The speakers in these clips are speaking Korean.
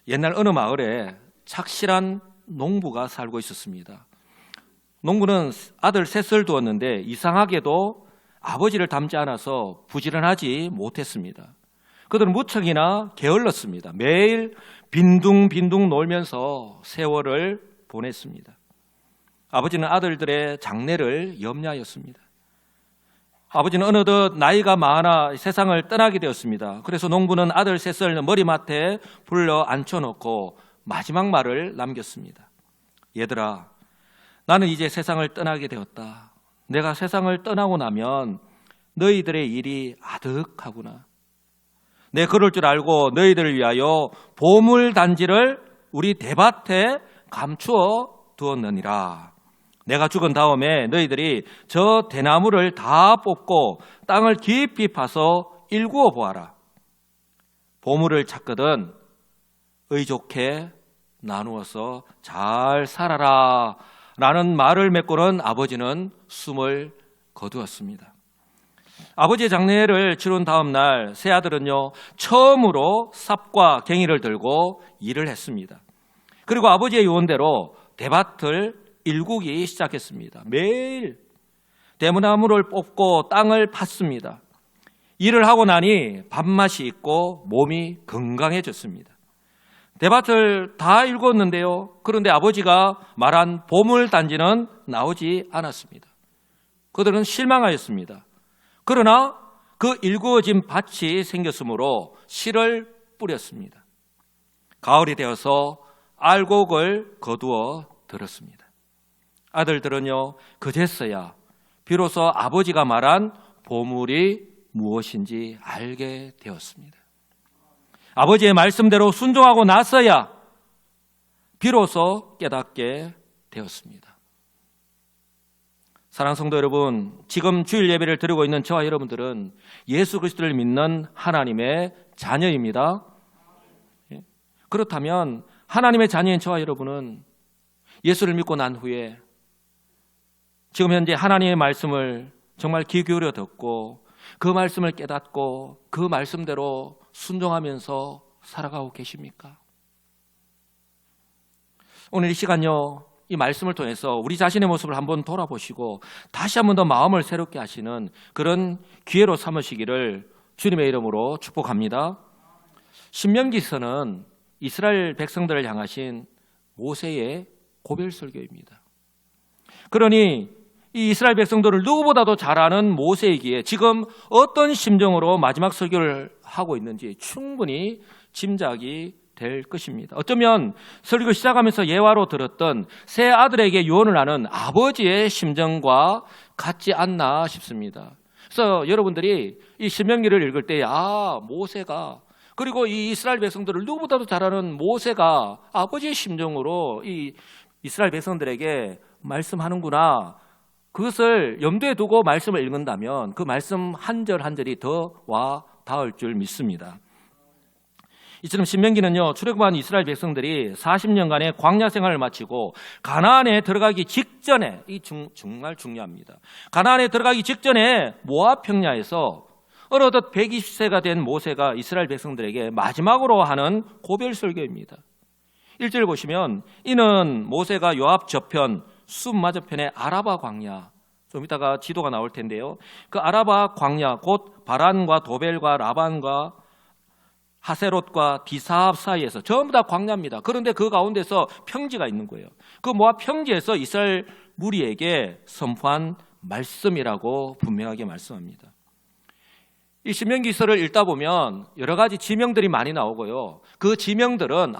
옛날 어느 마을에 착실한 농부가 살고 있었습니다. 농부는 아들 셋을 두었는데 이상하게도 아버지를 닮지 않아서 부지런하지 못했습니다. 그들은 무척이나 게을렀습니다. 매일 빈둥빈둥 놀면서 세월을 보냈습니다. 아버지는 아들들의 장래를 염려하였습니다. 아버지는 어느덧 나이가 많아 세상을 떠나게 되었습니다. 그래서 농부는 아들 셋을 머리맡에 불러 앉혀놓고 마지막 말을 남겼습니다. 얘들아, 나는 이제 세상을 떠나게 되었다. 내가 세상을 떠나고 나면 너희들의 일이 아득하구나. 내 그럴 줄 알고 너희들을 위하여 보물단지를 우리 대밭에 감추어 두었느니라. 내가 죽은 다음에 너희들이 저 대나무를 다 뽑고 땅을 깊이 파서 일구어 보아라. 보물을 찾거든 의좋게 나누어서 잘 살아라 라는 말을 맺고는 아버지는 숨을 거두었습니다. 아버지의 장례를 치른 다음 날 세 아들은요 처음으로 삽과 갱이를 들고 일을 했습니다. 그리고 아버지의 요원대로 대밭을 일구기 시작했습니다. 매일 대나무를 뽑고 땅을 팠습니다. 일을 하고 나니 밥맛이 있고 몸이 건강해졌습니다. 대밭을 다 일궜는데요. 그런데 아버지가 말한 보물단지는 나오지 않았습니다. 그들은 실망하였습니다. 그러나 그 일구어진 밭이 생겼으므로 씨를 뿌렸습니다. 가을이 되어서 알곡을 거두어 들었습니다. 아들들은요 그제서야 비로소 아버지가 말한 보물이 무엇인지 알게 되었습니다. 아버지의 말씀대로 순종하고 나서야 비로소 깨닫게 되었습니다. 사랑하는 성도 여러분, 지금 주일 예배를 드리고 있는 저와 여러분들은 예수 그리스도를 믿는 하나님의 자녀입니다. 그렇다면 하나님의 자녀인 저와 여러분은 예수를 믿고 난 후에 지금 현재 하나님의 말씀을 정말 귀 기울여 듣고 그 말씀을 깨닫고 그 말씀대로 순종하면서 살아가고 계십니까? 오늘 이 시간요, 이 말씀을 통해서 우리 자신의 모습을 한번 돌아보시고 다시 한번 더 마음을 새롭게 하시는 그런 기회로 삼으시기를 주님의 이름으로 축복합니다. 신명기서는 이스라엘 백성들을 향하신 모세의 고별 설교입니다. 그러니 이 이스라엘 백성들을 누구보다도 잘 아는 모세이기에 지금 어떤 심정으로 마지막 설교를 하고 있는지 충분히 짐작이 될 것입니다. 어쩌면 설교 시작하면서 예화로 들었던 세 아들에게 유언을 하는 아버지의 심정과 같지 않나 싶습니다. 그래서 여러분들이 이 신명기를 읽을 때 모세가 그리고 이 이스라엘 백성들을 누구보다도 잘 아는 모세가 아버지의 심정으로 이 이스라엘 백성들에게 말씀하는구나. 그것을 염두에 두고 말씀을 읽는다면 그 말씀 한 절 한 절이 더 와 닿을 줄 믿습니다. 이처럼 신명기는요 출애굽한 이스라엘 백성들이 40년간의 광야 생활을 마치고 가나안에 들어가기 직전에 정말 중요합니다. 가나안에 들어가기 직전에 모압 평야에서 어느덧 120세가 된 모세가 이스라엘 백성들에게 마지막으로 하는 고별 설교입니다. 1절 보시면 이는 모세가 요압 저편 숲 맞은편의 아라바 광야, 좀 이따가 지도가 나올 텐데요. 그 아라바 광야 곧 바란과 도벨과 라반과 하세롯과 디사합 사이에서 전부 다 광야입니다. 그런데 그 가운데서 평지가 있는 거예요. 그 모압 평지에서 이스라엘 무리에게 선포한 말씀이라고 분명하게 말씀합니다. 이 신명기서를 읽다 보면 여러 가지 지명들이 많이 나오고요. 그 지명들은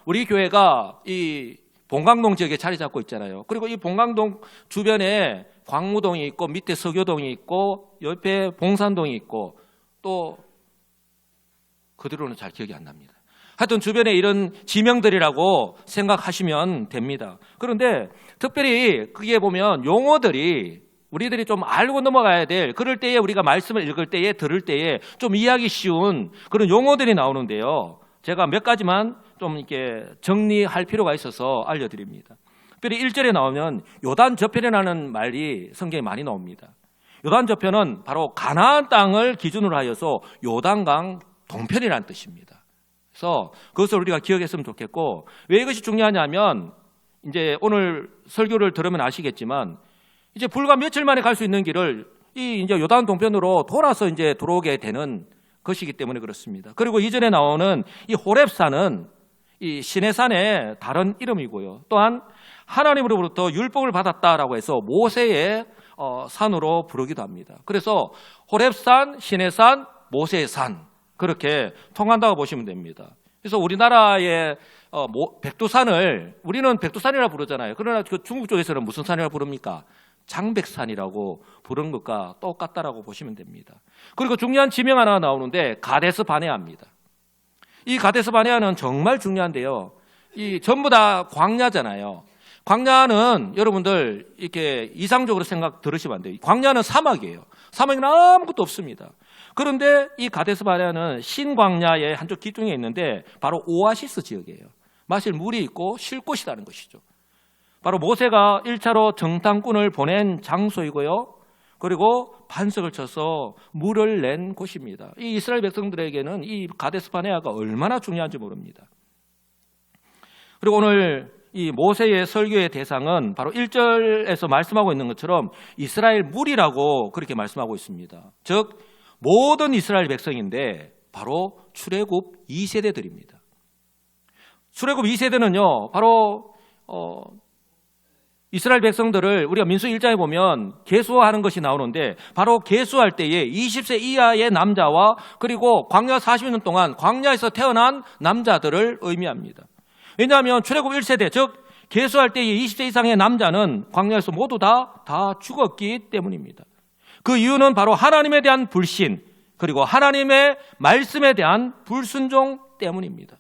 우리 교회가 이 봉강동 지역에 자리 잡고 있잖아요. 그리고 이 봉강동 주변에 광무동이 있고 밑에 서교동이 있고 옆에 봉산동이 있고 또 그대로는 잘 기억이 안 납니다. 하여튼 주변에 이런 지명들이라고 생각하시면 됩니다. 그런데 특별히 거기에 보면 용어들이 우리들이 좀 알고 넘어가야 될 그럴 때에 우리가 말씀을 읽을 때에 들을 때에 좀 이해하기 쉬운 그런 용어들이 나오는데요. 제가 몇 가지만 좀 이렇게 정리할 필요가 있어서 알려드립니다. 특별히 1절에 나오면 요단 저편이라는 말이 성경에 많이 나옵니다. 요단 저편은 바로 가나안 땅을 기준으로 하여서 요단강 동편이라는 뜻입니다. 그래서 그것을 우리가 기억했으면 좋겠고, 왜 이것이 중요하냐면 이제 오늘 설교를 들으면 아시겠지만 이제 불과 며칠 만에 갈 수 있는 길을 이 이제 요단 동편으로 돌아서 이제 들어오게 되는 것이기 때문에 그렇습니다. 그리고 이전에 나오는 이 호렙산은 이 시내산의 다른 이름이고요. 또한 하나님으로부터 율법을 받았다라고 해서 모세의 산으로 부르기도 합니다. 그래서 호렙산, 시내산, 모세의 산 그렇게 통한다고 보시면 됩니다. 그래서 우리나라의 백두산을 우리는 백두산이라고 부르잖아요. 그러나 그 중국 쪽에서는 무슨 산이라고 부릅니까? 장백산이라고 부르는 것과 똑같다라고 보시면 됩니다. 그리고 중요한 지명 하나 나오는데 가데스 바네아입니다. 이 가데스 바네아는 정말 중요한데요. 이 전부 다 광야잖아요. 광야는 여러분들 이렇게 이상적으로 들으시면 안 돼요. 광야는 사막이에요. 사막에는 아무것도 없습니다. 그런데 이 가데스 바네아는 신광야의 한쪽 기둥에 있는데 바로 오아시스 지역이에요. 마실 물이 있고 쉴 곳이라는 것이죠. 바로 모세가 1차로 정탐꾼을 보낸 장소이고요. 그리고 반석을 쳐서 물을 낸 곳입니다. 이 이스라엘 백성들에게는 이 가데스 바네아가 얼마나 중요한지 모릅니다. 그리고 오늘 이 모세의 설교의 대상은 바로 1절에서 말씀하고 있는 것처럼 이스라엘 무리라고 그렇게 말씀하고 있습니다. 즉 모든 이스라엘 백성인데 바로 출애굽 2세대들입니다. 출애굽 2세대는요. 바로 이스라엘 백성들을 우리가 민수기 1장에 보면 계수하는 것이 나오는데 바로 계수할 때에 20세 이하의 남자와 그리고 광야 40년 동안 광야에서 태어난 남자들을 의미합니다. 왜냐하면 출애굽 1세대 즉 계수할 때에 20세 이상의 남자는 광야에서 모두 다 죽었기 때문입니다. 그 이유는 바로 하나님에 대한 불신 그리고 하나님의 말씀에 대한 불순종 때문입니다.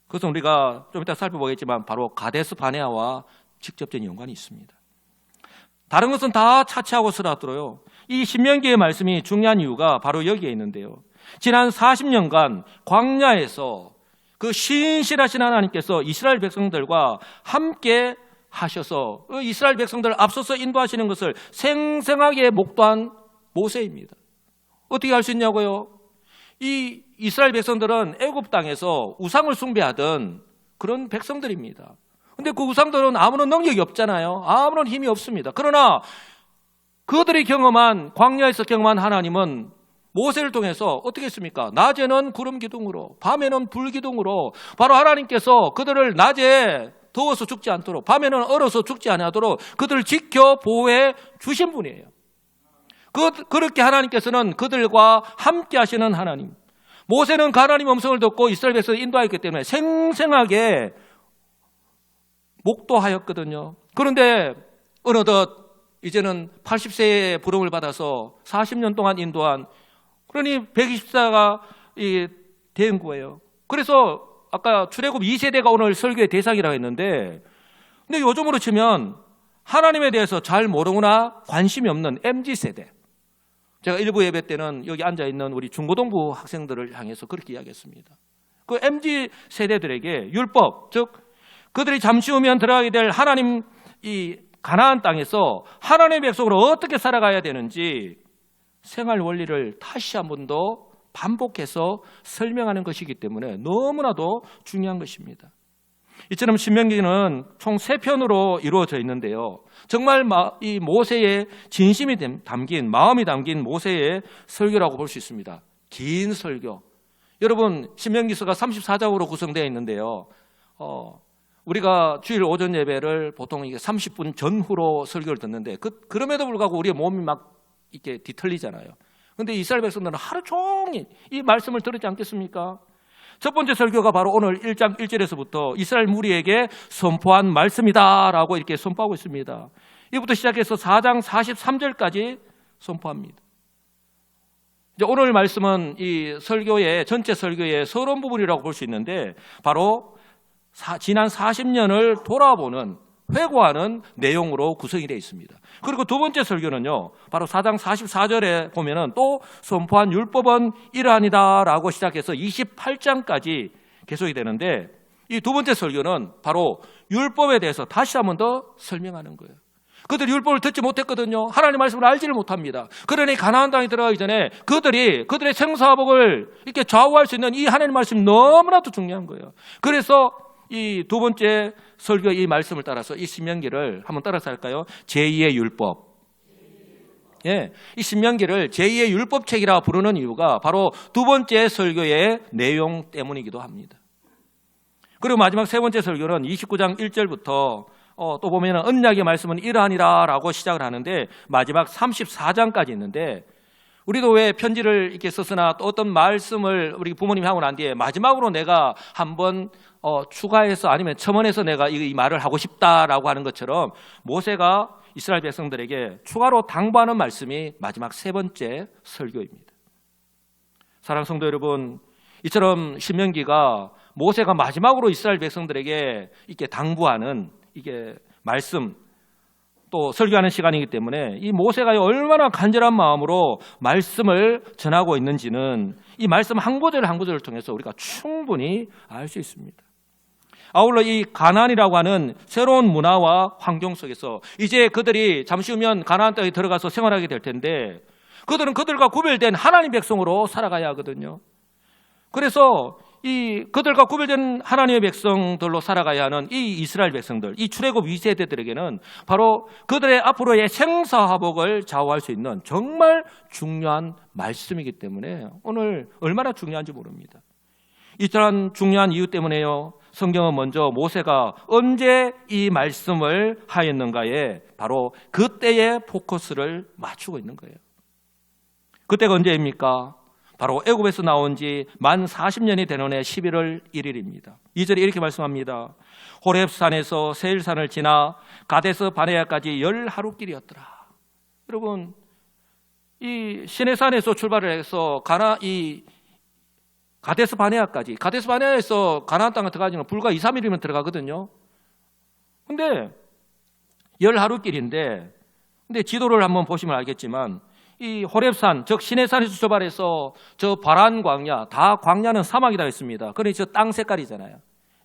그것은 우리가 좀 이따 살펴보겠지만 바로 가데스 바네아와 직접적인 연관이 있습니다. 다른 것은 다 차치하고 쓰러들어요. 이 신명기의 말씀이 중요한 이유가 바로 여기에 있는데요. 지난 40년간 광야에서 그 신실하신 하나님께서 이스라엘 백성들과 함께 하셔서 이스라엘 백성들을 앞서서 인도하시는 것을 생생하게 목도한 모세입니다. 어떻게 할 수 있냐고요? 이 이스라엘 백성들은 애굽 땅에서 우상을 숭배하던 그런 백성들입니다. 근데 그 우상들은 아무런 능력이 없잖아요. 아무런 힘이 없습니다. 그러나 그들이 광야에서 경험한 하나님은 모세를 통해서 어떻게 했습니까? 낮에는 구름 기둥으로, 밤에는 불 기둥으로 바로 하나님께서 그들을 낮에 더워서 죽지 않도록, 밤에는 얼어서 죽지 않도록 그들을 지켜 보호해 주신 분이에요. 그렇게 하나님께서는 그들과 함께 하시는 하나님. 모세는 하나님의 음성을 듣고 이스라엘 백성을 인도하였기 때문에 생생하게 목도하였거든요. 그런데 어느덧 이제는 80세의 부름을 받아서 40년 동안 인도한 그러니 120세가 된 거예요. 그래서 아까 출애굽 2세대가 오늘 설교의 대상이라고 했는데 근데 요즘으로 치면 하나님에 대해서 잘 모르거나 관심이 없는 MZ세대. 제가 일부 예배 때는 여기 앉아있는 우리 중고등부 학생들을 향해서 그렇게 이야기했습니다. 그 MZ세대들에게 율법, 즉 그들이 잠시 후면 들어가게 될 하나님 이 가나안 땅에서 하나님의 백성으로 어떻게 살아가야 되는지 생활 원리를 다시 한 번 더 반복해서 설명하는 것이기 때문에 너무나도 중요한 것입니다. 이처럼 신명기는 총 3편으로 이루어져 있는데요. 정말 이 모세의 진심이 담긴 마음이 담긴 모세의 설교라고 볼 수 있습니다. 긴 설교. 여러분 신명기서가 34장으로 구성되어 있는데요. 우리가 주일 오전 예배를 보통 이게 30분 전후로 설교를 듣는데 그럼에도 불구하고 우리의 몸이 막 이렇게 뒤틀리잖아요. 그런데 이스라엘 백성들은 하루 종일 이 말씀을 들었지 않겠습니까? 첫 번째 설교가 바로 오늘 1장 1절에서부터 이스라엘 무리에게 선포한 말씀이다라고 이렇게 선포하고 있습니다. 이부터 시작해서 4장 43절까지 선포합니다. 이제 오늘 말씀은 이 설교의 전체 설교의 서론 부분이라고 볼 수 있는데 바로 지난 40년을 돌아보는 회고하는 내용으로 구성이 되어 있습니다. 그리고 두 번째 설교는요, 바로 4장 44절에 보면은 또 선포한 율법은 이러하니다라고 시작해서 28장까지 계속이 되는데 이 두 번째 설교는 바로 율법에 대해서 다시 한 번 더 설명하는 거예요. 그들이 율법을 듣지 못했거든요. 하나님의 말씀을 알지를 못합니다. 그러니 가나안 땅에 들어가기 전에 그들의 생사복을 이렇게 좌우할 수 있는 이 하나님의 말씀이 너무나도 중요한 거예요. 그래서 이 두 번째 설교 이 말씀을 따라서 이 신명기를 한번 따라서 할까요? 제2의 율법. 예, 이 신명기를 제2의 율법책이라 부르는 이유가 바로 두 번째 설교의 내용 때문이기도 합니다. 그리고 마지막 세 번째 설교는 29장 1절부터 또 보면 언약의 말씀은 이러하니라 라고 시작을 하는데 마지막 34장까지 있는데 우리도 왜 편지를 이렇게 썼으나 또 어떤 말씀을 우리 부모님이 하고 난 뒤에 마지막으로 내가 한번 추가해서 아니면 첨언해서 내가 이 말을 하고 싶다라고 하는 것처럼 모세가 이스라엘 백성들에게 추가로 당부하는 말씀이 마지막 세 번째 설교입니다. 사랑하는 성도 여러분, 이처럼 신명기가 모세가 마지막으로 이스라엘 백성들에게 이렇게 당부하는 이게 말씀 또 설교하는 시간이기 때문에 이 모세가 얼마나 간절한 마음으로 말씀을 전하고 있는지는 이 말씀 한 구절 한 구절을 통해서 우리가 충분히 알 수 있습니다. 아울러 이 가나안이라고 하는 새로운 문화와 환경 속에서 이제 그들이 잠시 후면 가나안 땅에 들어가서 생활하게 될 텐데 그들은 그들과 구별된 하나님 백성으로 살아가야 하거든요. 그래서 이 그들과 구별된 하나님의 백성들로 살아가야 하는 이 이스라엘 백성들, 이 출애굽 2세대들에게는 바로 그들의 앞으로의 생사화복을 좌우할 수 있는 정말 중요한 말씀이기 때문에 오늘 얼마나 중요한지 모릅니다. 이러한 중요한 이유 때문에요. 성경은 먼저 모세가 언제 이 말씀을 하였는가에 바로 그때의 포커스를 맞추고 있는 거예요. 그때가 언제입니까? 바로 애굽에서 나온 지 만 40년이 되는 해 11월 1일입니다. 2절에 이렇게 말씀합니다. 호렙산에서 세일산을 지나 가데스 바네아까지 10하루길이었더라. 여러분, 이 시내산에서 출발을 해서 가데스 바네아까지, 가데스 바네아에서 가나안 땅에 들어가기는 불과 2, 3일이면 들어가거든요. 근데 10하루길인데 근데 지도를 한번 보시면 알겠지만 이 호렙산, 즉 시내산에서 출발해서 저 바란 광야, 다 광야는 사막이다 했습니다. 그러니 저 땅 색깔이잖아요.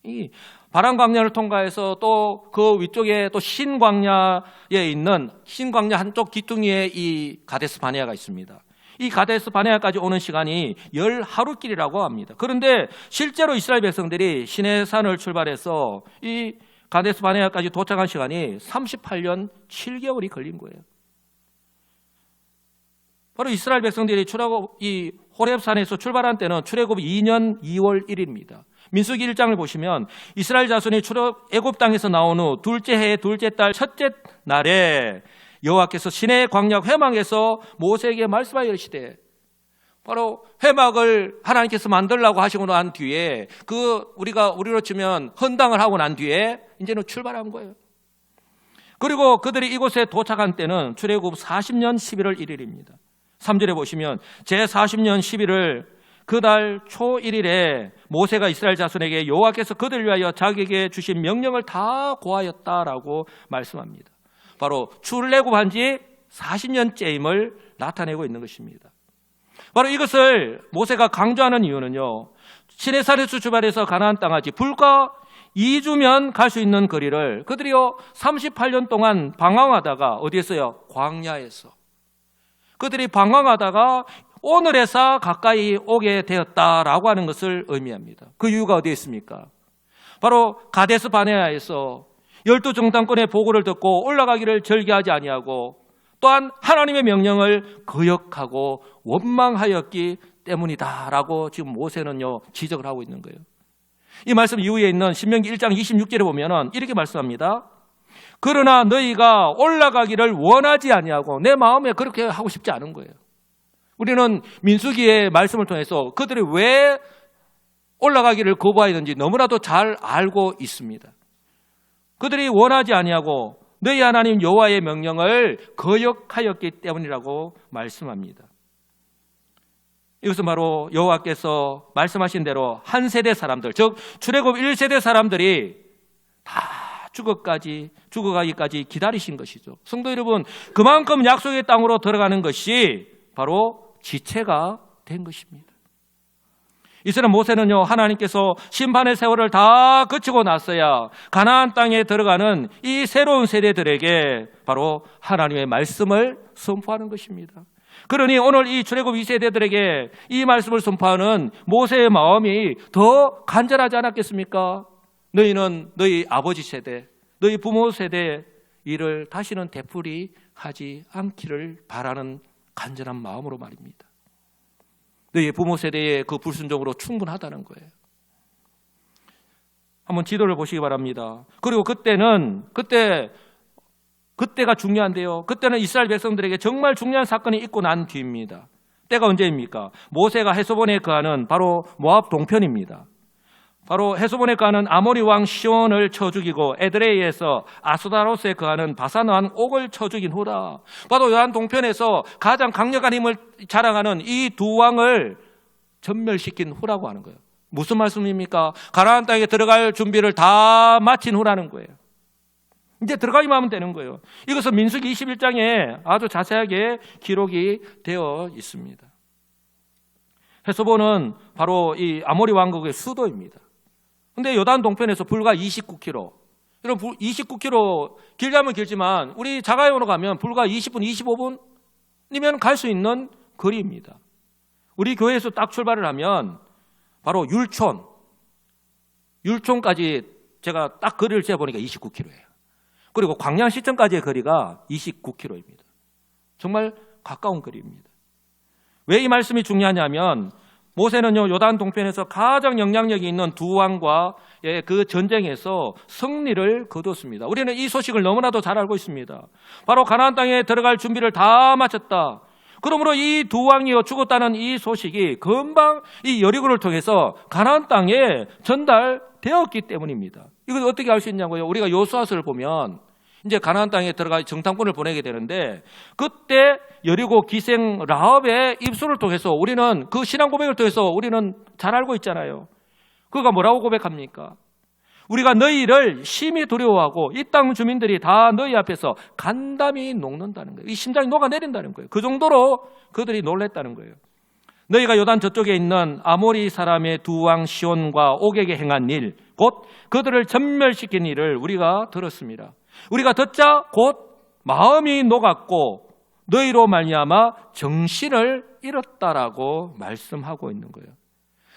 이 바란 광야를 통과해서 또 그 위쪽에 또 신광야에 있는 신광야 한쪽 귀퉁이에 이 가데스 바네아가 있습니다. 이 가데스 바네아까지 오는 시간이 10하루길이라고 합니다. 그런데 실제로 이스라엘 백성들이 시내산을 출발해서 이 가데스 바네아까지 도착한 시간이 38년 7개월이 걸린 거예요. 바로 이스라엘 백성들이 이 호렙산에서 출발한 때는 출애굽 2년 2월 1일입니다. 민수기 1장을 보시면 이스라엘 자손이 애굽 땅에서 나온 후 둘째 해 둘째 달 첫째 날에 여호와께서 시내 광야 회막에서 모세에게 말씀하여 이르시되 바로 회막을 하나님께서 만들라고 하시고 난 뒤에 우리로 치면 헌당을 하고 난 뒤에 이제는 출발한 거예요. 그리고 그들이 이곳에 도착한 때는 출애굽 40년 11월 1일입니다. 3절에 보시면 제40년 11월 그달 초 1일에 모세가 이스라엘 자손에게 여호와께서 그들을 위하여 자기에게 주신 명령을 다 고하였다라고 말씀합니다. 바로 출애굽한 지 40년째임을 나타내고 있는 것입니다. 바로 이것을 모세가 강조하는 이유는요. 시내산에서 출발해서 가나안 땅까지 불과 2주면 갈 수 있는 거리를 그들이요 38년 동안 방황하다가 어디에서요? 광야에서. 그들이 방황하다가 오늘에서 가까이 오게 되었다라고 하는 것을 의미합니다. 그 이유가 어디에 있습니까? 바로 가데스 바네아에서 12정탐꾼의 보고를 듣고 올라가기를 절개하지 아니하고 또한 하나님의 명령을 거역하고 원망하였기 때문이다라고 지금 모세는요 지적을 하고 있는 거예요. 이 말씀 이후에 있는 신명기 1장 26절에 보면은 이렇게 말씀합니다. 그러나 너희가 올라가기를 원하지 아니하고 내 마음에 그렇게 하고 싶지 않은 거예요. 우리는 민수기의 말씀을 통해서 그들이 왜 올라가기를 거부하였는지 너무나도 잘 알고 있습니다. 그들이 원하지 아니하고 너희 하나님 여호와의 명령을 거역하였기 때문이라고 말씀합니다. 이것은 바로 여호와께서 말씀하신 대로 한 세대 사람들, 즉 출애굽 1세대 사람들이 다 죽어가기까지 기다리신 것이죠. 성도 여러분, 그만큼 약속의 땅으로 들어가는 것이 바로 지체가 된 것입니다. 이스라엘 모세는요, 하나님께서 심판의 세월을 다 거치고 나서야 가나안 땅에 들어가는 이 새로운 세대들에게 바로 하나님의 말씀을 선포하는 것입니다. 그러니 오늘 이 출애굽 2세대들에게 이 말씀을 선포하는 모세의 마음이 더 간절하지 않았겠습니까? 너희는 너희 아버지 세대, 너희 부모 세대의 일을 다시는 되풀이하지 않기를 바라는 간절한 마음으로 말입니다. 너희 부모 세대의 그 불순종으로 충분하다는 거예요. 한번 지도를 보시기 바랍니다. 그리고 그때가 중요한데요. 그때는 이스라엘 백성들에게 정말 중요한 사건이 있고 난 뒤입니다. 때가 언제입니까? 모세가 헤스본에 거하는 바로 모압 동편입니다. 바로 헤스본에 거하는 아모리 왕 시온을 쳐 죽이고 에드레이에서 아스다로스에 거하는 바산 왕 옥을 쳐 죽인 후라. 바로 요한 동편에서 가장 강력한 힘을 자랑하는 이 두 왕을 전멸시킨 후라고 하는 거예요. 무슨 말씀입니까? 가나안 땅에 들어갈 준비를 다 마친 후라는 거예요. 이제 들어가기만 하면 되는 거예요. 이것은 민수기 21장에 아주 자세하게 기록이 되어 있습니다. 헤스본은 바로 이 아모리 왕국의 수도입니다. 근데 요단 동편에서 불과 29km. 여러분 29km 길다면 길지만 우리 자가용으로 가면 불과 20분, 25분이면 갈 수 있는 거리입니다. 우리 교회에서 딱 출발을 하면 바로 율촌까지 제가 딱 거리를 재보니까 29km예요. 그리고 광양시청까지의 거리가 29km입니다. 정말 가까운 거리입니다. 왜 이 말씀이 중요하냐면 모세는요, 요단 동편에서 가장 영향력이 있는 두 왕과의 그 전쟁에서 승리를 거뒀습니다. 우리는 이 소식을 너무나도 잘 알고 있습니다. 바로 가나안 땅에 들어갈 준비를 다 마쳤다. 그러므로 이 두 왕이요 죽었다는 이 소식이 금방 이 여리고를 통해서 가나안 땅에 전달되었기 때문입니다. 이걸 어떻게 알 수 있냐고요? 우리가 여호수아서를 보면 이제 가나안 땅에 들어가 정탐꾼을 보내게 되는데 그때 여리고 기생 라합의 입술을 통해서 우리는 그 신앙 고백을 통해서 우리는 잘 알고 있잖아요. 그가 뭐라고 고백합니까? 우리가 너희를 심히 두려워하고 이 땅 주민들이 다 너희 앞에서 간담이 녹는다는 거예요. 이 심장이 녹아내린다는 거예요. 그 정도로 그들이 놀랬다는 거예요. 너희가 요단 저쪽에 있는 아모리 사람의 두 왕 시온과 옥에게 행한 일, 곧 그들을 전멸시킨 일을 우리가 들었습니다. 우리가 듣자 곧 마음이 녹았고 너희로 말미암아 정신을 잃었다라고 말씀하고 있는 거예요.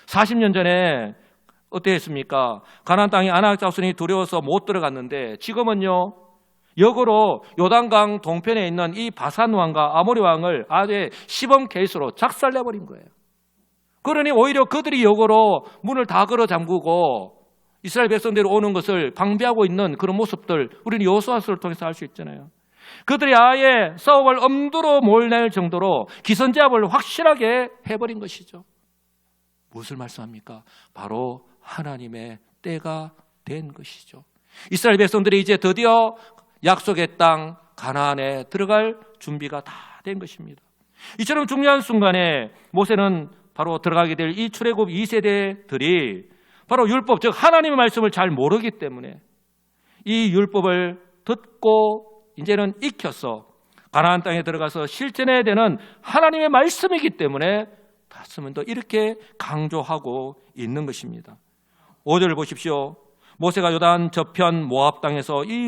40년 전에 어땠습니까? 가나안 땅에 아낙 자손이 두려워서 못 들어갔는데 지금은요, 역으로 요단강 동편에 있는 이 바산 왕과 아모리 왕을 아주 시범 케이스로 작살내버린 거예요. 그러니 오히려 그들이 역으로 문을 다 걸어 잠그고 이스라엘 백성들이 오는 것을 방비하고 있는 그런 모습들 우리는 여호수아서를 통해서 알 수 있잖아요. 그들이 아예 싸움을 엄두로 몰낼 정도로 기선제압을 확실하게 해버린 것이죠. 무엇을 말씀합니까? 바로 하나님의 때가 된 것이죠. 이스라엘 백성들이 이제 드디어 약속의 땅 가나안에 들어갈 준비가 다 된 것입니다. 이처럼 중요한 순간에 모세는 바로 들어가게 될 이 출애굽 2세대들이 바로 율법, 즉 하나님의 말씀을 잘 모르기 때문에 이 율법을 듣고 이제는 익혀서 가나안 땅에 들어가서 실천해야 되는 하나님의 말씀이기 때문에 다스면 더 이렇게 강조하고 있는 것입니다. 5절을 보십시오. 모세가 요단 저편 모압 땅에서 이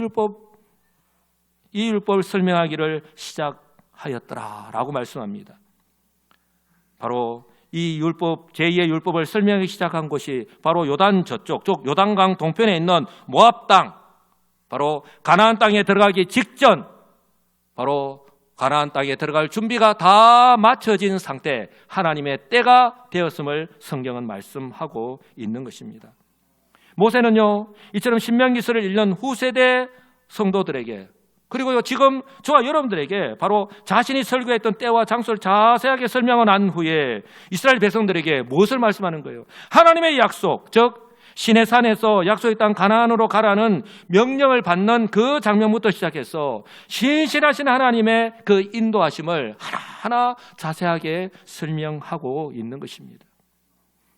율법을 설명하기를 시작하였더라라고 말씀합니다. 바로 이 율법, 제2의 율법을 설명하기 시작한 곳이 바로 요단 저쪽, 즉 요단강 동편에 있는 모압 땅, 바로 가나안 땅에 들어가기 직전, 바로 가나안 땅에 들어갈 준비가 다 마쳐진 상태, 하나님의 때가 되었음을 성경은 말씀하고 있는 것입니다. 모세는요, 이처럼 신명기서를 읽는 후세대 성도들에게, 그리고 지금 저와 여러분들에게 바로 자신이 설교했던 때와 장소를 자세하게 설명을 한 후에 이스라엘 백성들에게 무엇을 말씀하는 거예요? 하나님의 약속, 즉 시내산에서 약속의 땅 가나안으로 가라는 명령을 받는 그 장면부터 시작해서 신실하신 하나님의 그 인도하심을 하나하나 자세하게 설명하고 있는 것입니다.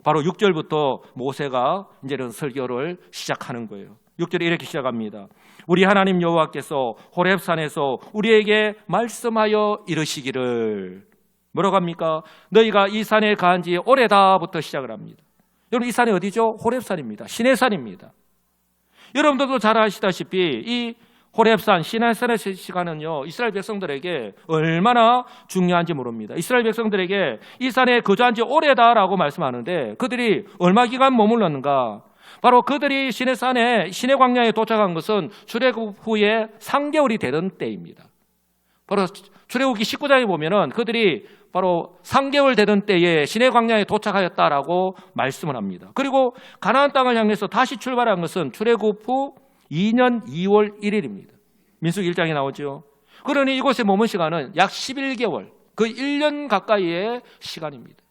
바로 6절부터 모세가 이제는 설교를 시작하는 거예요. 6절에 이렇게 시작합니다. 우리 하나님 여호와께서 호렙산에서 우리에게 말씀하여 이르시기를, 뭐라고 합니까? 너희가 이 산에 가한 지 오래다부터 시작을 합니다. 여러분 이 산이 어디죠? 호렙산입니다. 시내산입니다. 여러분들도 잘 아시다시피 이 호렙산, 시내산의 시간은요 이스라엘 백성들에게 얼마나 중요한지 모릅니다. 이스라엘 백성들에게 이 산에 거주한 지 오래다라고 말씀하는데 그들이 얼마 기간 머물렀는가? 바로 그들이 시내산에 시내 광야에 도착한 것은 출애굽 후에 3개월이 되던 때입니다. 바로 출애굽기 19장에 보면은 그들이 바로 3개월 되던 때에 시내 광야에 도착하였다라고 말씀을 합니다. 그리고 가나안 땅을 향해서 다시 출발한 것은 출애굽 후 2년 2월 1일입니다. 민수기 1장에 나오죠. 그러니 이곳에 머문 시간은 약 11개월, 그 1년 가까이의 시간입니다.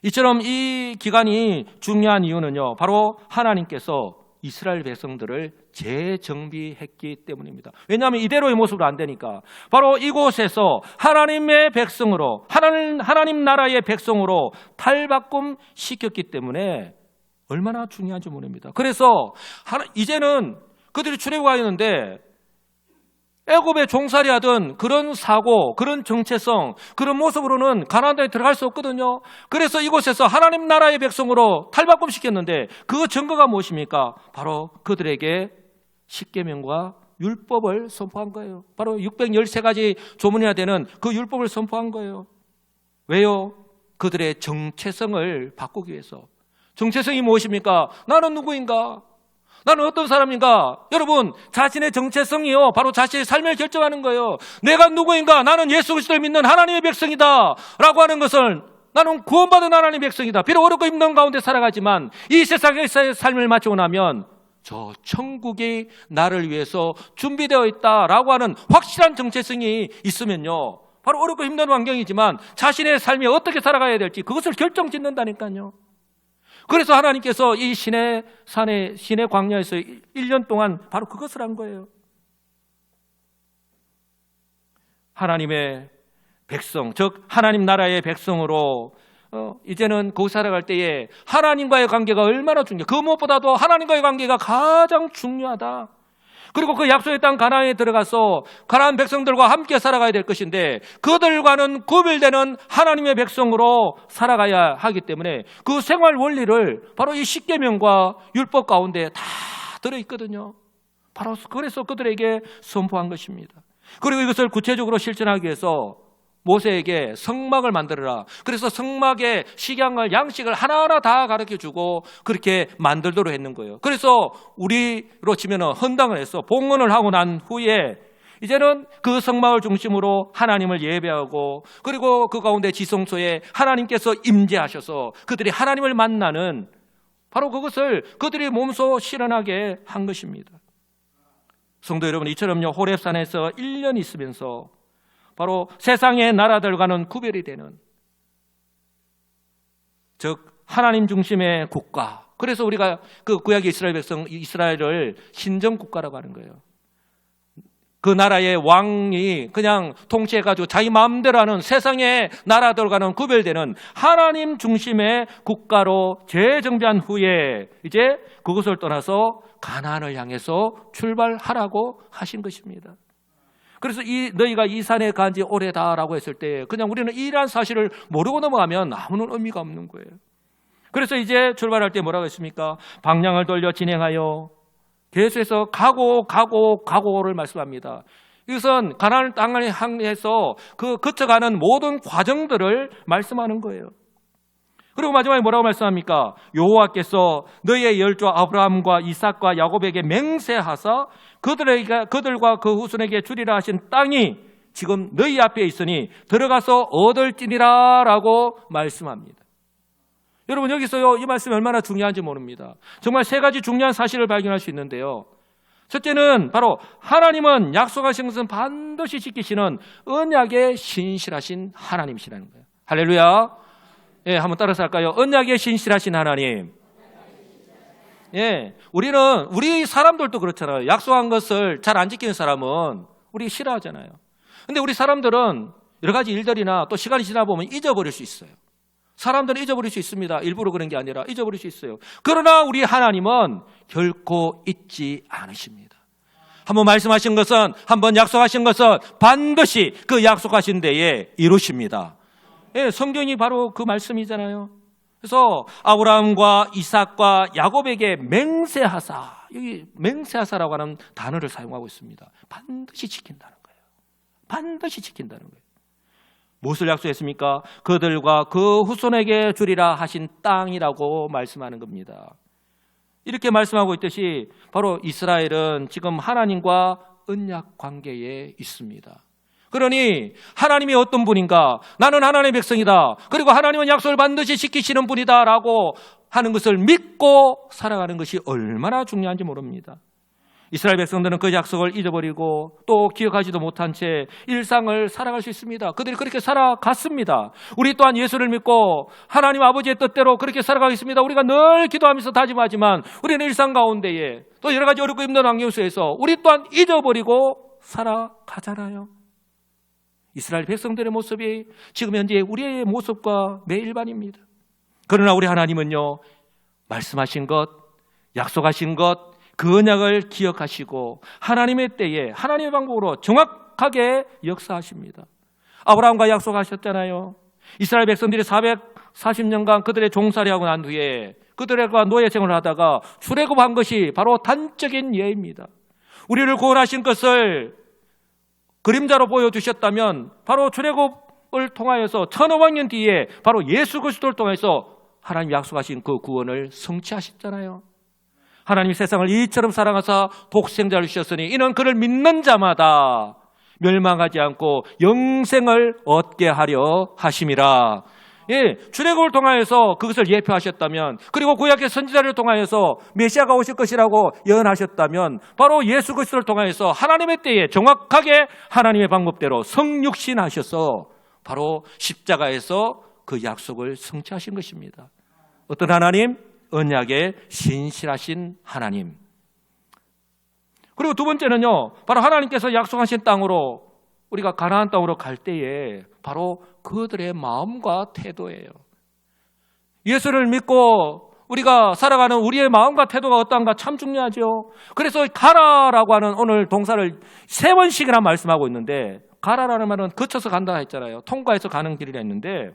이처럼 이 기간이 중요한 이유는요, 바로 하나님께서 이스라엘 백성들을 재정비했기 때문입니다. 왜냐하면 이대로의 모습으로 안 되니까. 바로 이곳에서 하나님의 백성으로, 하나님 나라의 백성으로 탈바꿈 시켰기 때문에 얼마나 중요한지 모릅니다. 그래서 이제는 그들이 출애굽하였는데 애굽에 종살이 하던 그런 사고, 그런 정체성, 그런 모습으로는 가나안 땅에 들어갈 수 없거든요. 그래서 이곳에서 하나님 나라의 백성으로 탈바꿈 시켰는데 그 증거가 무엇입니까? 바로 그들에게 십계명과 율법을 선포한 거예요. 바로 613가지 조문해야 되는 그 율법을 선포한 거예요. 왜요? 그들의 정체성을 바꾸기 위해서. 정체성이 무엇입니까? 나는 누구인가? 나는 어떤 사람인가? 여러분, 자신의 정체성이요, 바로 자신의 삶을 결정하는 거예요. 내가 누구인가? 나는 예수 그리스도를 믿는 하나님의 백성이다 라고 하는 것은 나는 구원받은 하나님의 백성이다. 비록 어렵고 힘든 가운데 살아가지만 이 세상에서의 삶을 마치고 나면 저 천국이 나를 위해서 준비되어 있다라고 하는 확실한 정체성이 있으면요, 바로 어렵고 힘든 환경이지만 자신의 삶이 어떻게 살아가야 될지 그것을 결정짓는다니까요. 그래서 하나님께서 이 시내 광야에서 1년 동안 바로 그것을 한 거예요. 하나님의 백성, 즉 하나님 나라의 백성으로 이제는 거기 살아갈 때에 하나님과의 관계가 얼마나 중요해. 그 무엇보다도 하나님과의 관계가 가장 중요하다. 그리고 그 약속의 땅 가나안에 들어가서 가나안 백성들과 함께 살아가야 될 것인데 그들과는 구별되는 하나님의 백성으로 살아가야 하기 때문에 그 생활 원리를 바로 이 십계명과 율법 가운데 다 들어있거든요. 바로 그래서 그들에게 선포한 것입니다. 그리고 이것을 구체적으로 실천하기 위해서 모세에게 성막을 만들어라. 그래서 성막의 식양을, 양식을 하나하나 다 가르쳐주고 그렇게 만들도록 했는 거예요. 그래서 우리로 치면 헌당을 해서 봉헌을 하고 난 후에 이제는 그 성막을 중심으로 하나님을 예배하고 그리고 그 가운데 지성소에 하나님께서 임재하셔서 그들이 하나님을 만나는 바로 그것을 그들이 몸소 실현하게 한 것입니다. 성도 여러분, 이처럼요 호렙산에서 1년 있으면서 바로 세상의 나라들과는 구별이 되는, 즉 하나님 중심의 국가. 그래서 우리가 그 구약의 이스라엘 백성 이스라엘을 신정국가라고 하는 거예요. 그 나라의 왕이 그냥 통치해가지고 자기 마음대로 하는 세상의 나라들과는 구별되는 하나님 중심의 국가로 재정비한 후에 이제 그것을 떠나서 가나안을 향해서 출발하라고 하신 것입니다. 그래서 너희가 이 산에 간 지 오래다라고 했을 때 그냥 우리는 이러한 사실을 모르고 넘어가면 아무런 의미가 없는 거예요. 그래서 이제 출발할 때 뭐라고 했습니까? 방향을 돌려 진행하여 계속해서 가고를 말씀합니다. 이것은 가나안 땅을 향해서 그 거쳐가는 모든 과정들을 말씀하는 거예요. 그리고 마지막에 뭐라고 말씀합니까? 여호와께서 너희의 열조 아브라함과 이삭과 야곱에게 맹세하사 그들과 그 후손에게 주리라 하신 땅이 지금 너희 앞에 있으니 들어가서 얻을지니라 라고 말씀합니다. 여러분, 여기서요 이 말씀이 얼마나 중요한지 모릅니다. 정말 세 가지 중요한 사실을 발견할 수 있는데요. 첫째는 바로 하나님은 약속하신 것은 반드시 지키시는 언약의 신실하신 하나님이시라는 거예요. 할렐루야. 예, 한번 따라서 할까요? 언약의 신실하신 하나님. 예, 우리 사람들도 그렇잖아요. 약속한 것을 잘 안 지키는 사람은 우리 싫어하잖아요. 근데 우리 사람들은 여러 가지 일들이나 또 시간이 지나 보면 잊어버릴 수 있어요. 사람들은 잊어버릴 수 있습니다. 일부러 그런 게 아니라 잊어버릴 수 있어요. 그러나 우리 하나님은 결코 잊지 않으십니다. 한번 말씀하신 것은, 한번 약속하신 것은 반드시 그 약속하신 데에 이루십니다. 예, 성경이 바로 그 말씀이잖아요. 그래서 아브라함과 이삭과 야곱에게 맹세하사, 여기 맹세하사라고 하는 단어를 사용하고 있습니다. 반드시 지킨다는 거예요. 반드시 지킨다는 거예요. 무엇을 약속했습니까? 그들과 그 후손에게 주리라 하신 땅이라고 말씀하는 겁니다. 이렇게 말씀하고 있듯이 바로 이스라엘은 지금 하나님과 언약 관계에 있습니다. 그러니 하나님이 어떤 분인가? 나는 하나님의 백성이다. 그리고 하나님은 약속을 반드시 지키시는 분이다 라고 하는 것을 믿고 살아가는 것이 얼마나 중요한지 모릅니다. 이스라엘 백성들은 그 약속을 잊어버리고 또 기억하지도 못한 채 일상을 살아갈 수 있습니다. 그들이 그렇게 살아갔습니다. 우리 또한 예수를 믿고 하나님 아버지의 뜻대로 그렇게 살아가겠습니다. 우리가 늘 기도하면서 다짐하지만 우리는 일상 가운데에 또 여러 가지 어렵고 힘든 환경 속에서 우리 또한 잊어버리고 살아가잖아요. 이스라엘 백성들의 모습이 지금 현재 우리의 모습과 매일반입니다. 그러나 우리 하나님은요, 말씀하신 것, 약속하신 것, 그 언약을 기억하시고 하나님의 때에 하나님의 방법으로 정확하게 역사하십니다. 아브라함과 약속하셨잖아요. 이스라엘 백성들이 440년간 그들의 종살이 하고 난 후에 그들과 노예 생활을 하다가 출애굽한 것이 바로 단적인 예입니다. 우리를 구원하신 것을 그림자로 보여주셨다면 바로 출애굽을 통하여서 1500년 뒤에 바로 예수 그리스도를 통해서 하나님 약속하신 그 구원을 성취하셨잖아요. 하나님 세상을 이처럼 사랑하사 독생자를 주셨으니 이는 그를 믿는 자마다 멸망하지 않고 영생을 얻게 하려 하심이라. 예, 출애굽을 통하여서 그것을 예표하셨다면, 그리고 구약의 선지자를 통하여서 메시아가 오실 것이라고 예언하셨다면 바로 예수 그리스도를 통하여서 하나님의 때에 정확하게 하나님의 방법대로 성육신하셔서 바로 십자가에서 그 약속을 성취하신 것입니다. 어떤 하나님? 언약의 신실하신 하나님. 그리고 두 번째는요, 바로 하나님께서 약속하신 땅으로 우리가 가나안 땅으로 갈 때에 바로 그들의 마음과 태도예요. 예수를 믿고 우리가 살아가는 우리의 마음과 태도가 어떤가 참 중요하죠. 그래서 가라라고 하는 오늘 동사를 3번씩이나 말씀하고 있는데, 가라라는 말은 거쳐서 간다 했잖아요. 통과해서 가는 길이라 했는데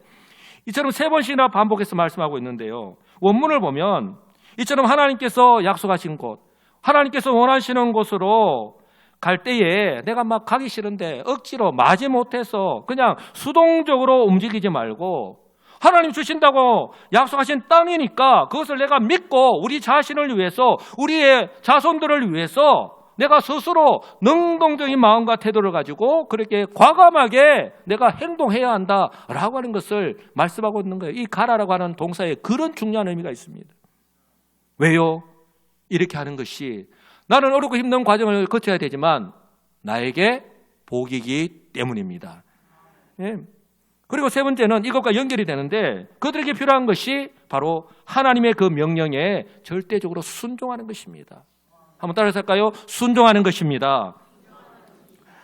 이처럼 3번씩이나 반복해서 말씀하고 있는데요, 원문을 보면 이처럼 하나님께서 약속하신 곳, 하나님께서 원하시는 곳으로 갈 때에 내가 막 가기 싫은데 억지로 마지 못해서 그냥 수동적으로 움직이지 말고, 하나님 주신다고 약속하신 땅이니까 그것을 내가 믿고 우리 자신을 위해서, 우리의 자손들을 위해서 내가 스스로 능동적인 마음과 태도를 가지고 그렇게 과감하게 내가 행동해야 한다라고 하는 것을 말씀하고 있는 거예요. 이 가라라고 하는 동사에 그런 중요한 의미가 있습니다. 왜요? 이렇게 하는 것이 나는 어렵고 힘든 과정을 거쳐야 되지만 나에게 복이기 때문입니다. 예. 그리고 3번째는 이것과 연결이 되는데, 그들에게 필요한 것이 바로 하나님의 그 명령에 절대적으로 순종하는 것입니다. 한번 따라서 할까요? 순종하는 것입니다.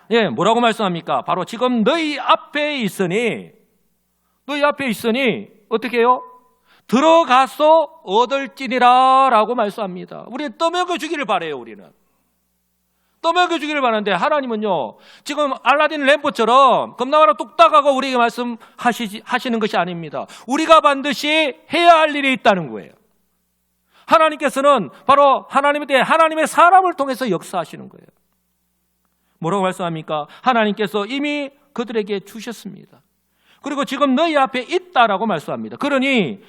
예, 뭐라고 말씀합니까? 바로 지금 너희 앞에 있으니 어떻게 해요? 들어가서 얻을지니라 라고 말씀합니다. 우리는 떠먹여 주기를 바라요. 우리는 떠먹여 주기를 바라는데 하나님은요, 지금 알라딘 램프처럼 겁나마나 뚝딱하고 우리에게 말씀하시는 것이 아닙니다. 우리가 반드시 해야 할 일이 있다는 거예요. 하나님께서는 바로 하나님에 대해 하나님의 사람을 통해서 역사하시는 거예요. 뭐라고 말씀합니까? 하나님께서 이미 그들에게 주셨습니다. 그리고 지금 너희 앞에 있다라고 말씀합니다. 그러니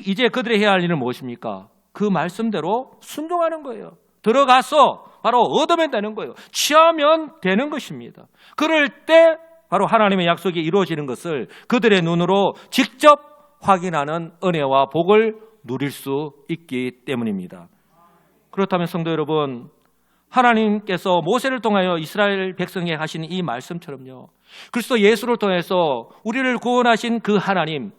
이제 그들이 해야 할 일은 무엇입니까? 그 말씀대로 순종하는 거예요. 들어가서 바로 얻으면 되는 거예요. 취하면 되는 것입니다. 그럴 때 바로 하나님의 약속이 이루어지는 것을 그들의 눈으로 직접 확인하는 은혜와 복을 누릴 수 있기 때문입니다. 그렇다면 성도 여러분, 하나님께서 모세를 통하여 이스라엘 백성에게 하신 이 말씀처럼요, 그리스도 예수를 통해서 우리를 구원하신 그 하나님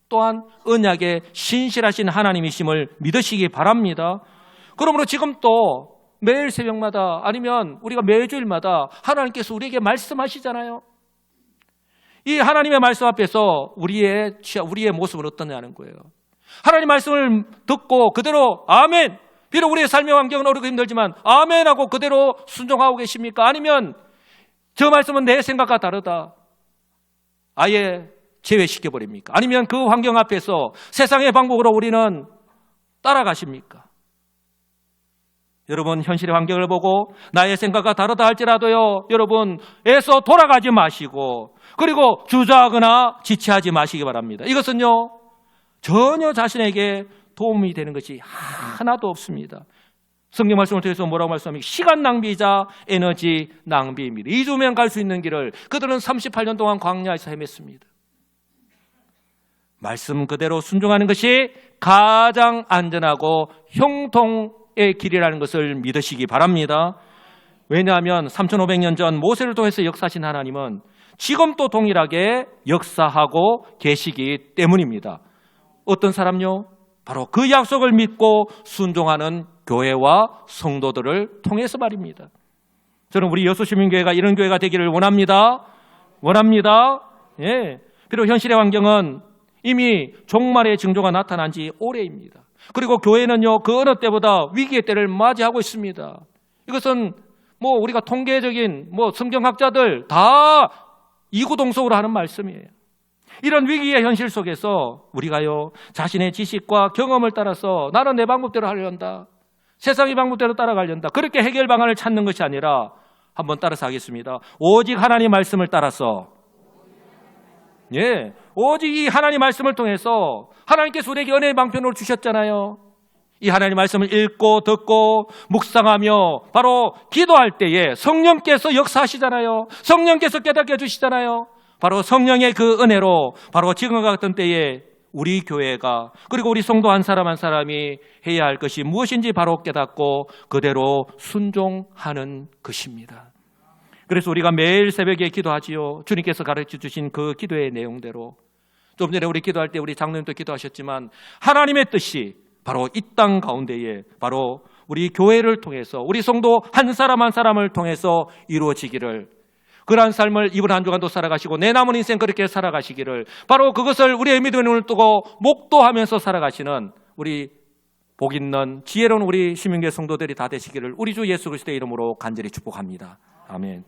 또한 언약의 신실하신 하나님이심을 믿으시기 바랍니다. 그러므로 지금 또 매일 새벽마다 아니면 우리가 매주일마다 하나님께서 우리에게 말씀하시잖아요. 이 하나님의 말씀 앞에서 우리의 모습은 어떠냐는 거예요. 하나님 말씀을 듣고 그대로 아멘, 비록 우리의 삶의 환경은 어렵고 힘들지만 아멘하고 그대로 순종하고 계십니까? 아니면 저 말씀은 내 생각과 다르다, 아예 제외시켜버립니까? 아니면 그 환경 앞에서 세상의 방법으로 우리는 따라가십니까? 여러분, 현실의 환경을 보고 나의 생각과 다르다 할지라도요, 여러분, 애써 돌아가지 마시고, 그리고 주저하거나 지체하지 마시기 바랍니다. 이것은요, 전혀 자신에게 도움이 되는 것이 하나도 없습니다. 성경 말씀을 통해서 뭐라고 말씀합니까? 시간 낭비이자 에너지 낭비입니다. 2주면 갈 수 있는 길을 그들은 38년 동안 광야에서 헤맸습니다. 말씀 그대로 순종하는 것이 가장 안전하고 형통의 길이라는 것을 믿으시기 바랍니다. 왜냐하면 3500년 전 모세를 통해서 역사하신 하나님은 지금도 동일하게 역사하고 계시기 때문입니다. 어떤 사람요? 바로 그 약속을 믿고 순종하는 교회와 성도들을 통해서 말입니다. 저는 우리 여수시민교회가 이런 교회가 되기를 원합니다. 예. 비록 현실의 환경은 이미 종말의 징조가 나타난 지 오래입니다. 그리고 교회는요, 그 어느 때보다 위기의 때를 맞이하고 있습니다. 이것은 우리가 통계적인 성경학자들 다 이구동성으로 하는 말씀이에요. 이런 위기의 현실 속에서 우리가요, 자신의 지식과 경험을 따라서 나는 내 방법대로 하려한다, 세상의 방법대로 따라가려한다, 그렇게 해결 방안을 찾는 것이 아니라, 한번 따라서 하겠습니다. 오직 하나님 말씀을 따라서, 오직 이 하나님 말씀을 통해서 하나님께서 우리에게 은혜의 방편으로 주셨잖아요. 이 하나님 말씀을 읽고 듣고 묵상하며 바로 기도할 때에 성령께서 역사하시잖아요. 성령께서 깨닫게 해주시잖아요. 바로 성령의 그 은혜로 바로 지금과 같은 때에 우리 교회가, 그리고 우리 성도 한 사람 한 사람이 해야 할 것이 무엇인지 바로 깨닫고 그대로 순종하는 것입니다. 그래서 우리가 매일 새벽에 기도하지요. 주님께서 가르쳐 주신 그 기도의 내용대로. 좀 전에 우리 기도할 때 우리 장로님도 기도하셨지만, 하나님의 뜻이 바로 이 땅 가운데에 바로 우리 교회를 통해서, 우리 성도 한 사람 한 사람을 통해서 이루어지기를, 그러한 삶을 이번 한 주간도 살아가시고 내 남은 인생 그렇게 살아가시기를, 바로 그것을 우리의 믿음의 눈을 뜨고 목도하면서 살아가시는 우리 복 있는 지혜로운 우리 시민교회 성도들이 다 되시기를 우리 주 예수 그리스도의 이름으로 간절히 축복합니다. 아멘.